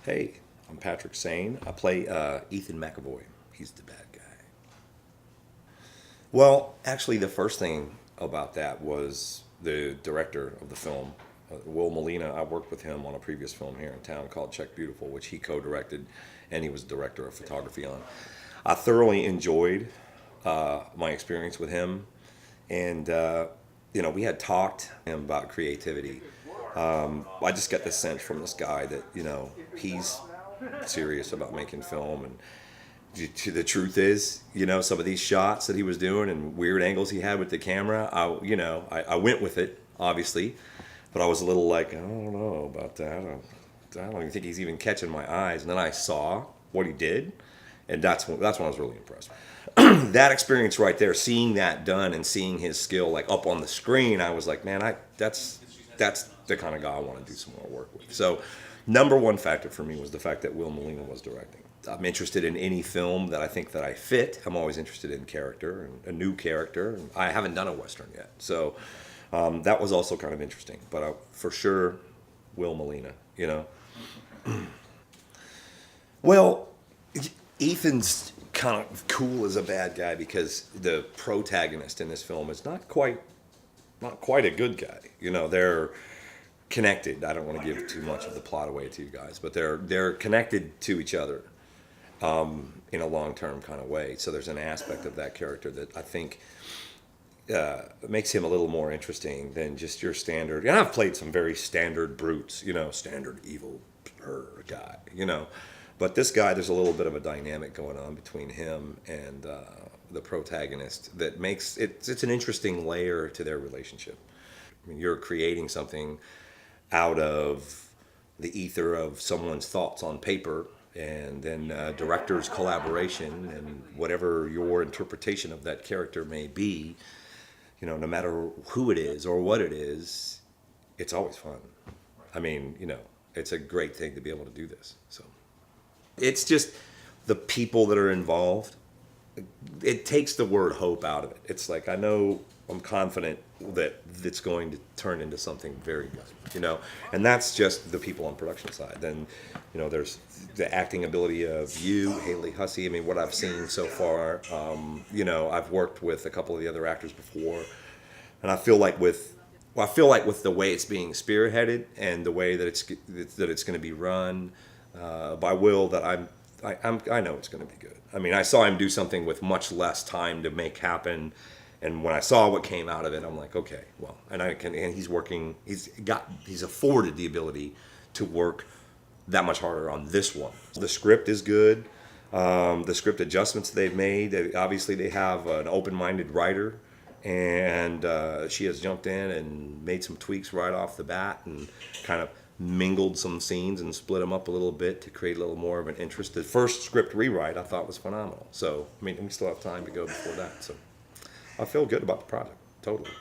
Hey, I'm Patrick Sane. I play Ethan McAvoy. He's the bad guy. Well, actually, the first thing about that was the director of the film, Will Molina. I worked with him on a previous film here in town called Check Beautiful, which he co-directed, and he was director of photography on. I thoroughly enjoyed my experience with him, and we had talked about creativity. I just got the sense from this guy that he's serious about making film, and the truth is, some of these shots that he was doing and weird angles he had with the camera, I went with it, obviously, but I was a little like, I don't know about that. I don't even think he's even catching my eyes. And then I saw what he did, and that's when I was really impressed. That experience right there, seeing that done and seeing his skill like up on the screen, I was like, man, that's the kind of guy I want to do some more work with. So, number one factor for me was the fact that Will Molina was directing. I'm interested in any film that I think that I fit. I'm always interested in character and a new character. And I haven't done a Western yet, so that was also kind of interesting. But for sure, Will Molina. Well, Ethan's kind of cool as a bad guy because the protagonist in this film is not quite a good guy. They're connected. I don't want to give too much of the plot away to you guys, but they're connected to each other in a long-term kind of way. So there's an aspect of that character that I think makes him a little more interesting than just your standard. And I've played some very standard brutes, standard evil guy, But this guy, there's a little bit of a dynamic going on between him and the protagonist that makes it's an interesting layer to their relationship. I mean, you're creating something out of the ether of someone's thoughts on paper, and then director's collaboration, and whatever your interpretation of that character may be, no matter who it is or what it is, it's always fun. I mean, it's a great thing to be able to do this. So it's just the people that are involved. It takes the word hope out of it. It's like, I'm confident that it's going to turn into something very good, and that's just the people on production side. Then, there's the acting ability of Haley Hussey. I mean, what I've seen so far, I've worked with a couple of the other actors before, and I feel like with the way it's being spearheaded and the way that it's going to be run by Will, that I know it's going to be good. I mean, I saw him do something with much less time to make happen. And when I saw what came out of it, I'm like, okay, well, and he's working. He's afforded the ability to work that much harder on this one. The script is good. The script adjustments they've made. Obviously, they have an open-minded writer, and she has jumped in and made some tweaks right off the bat, and kind of mingled some scenes and split them up a little bit to create a little more of an interest. The first script rewrite I thought was phenomenal. So, I mean, we still have time to go before that. So I feel good about the project, totally.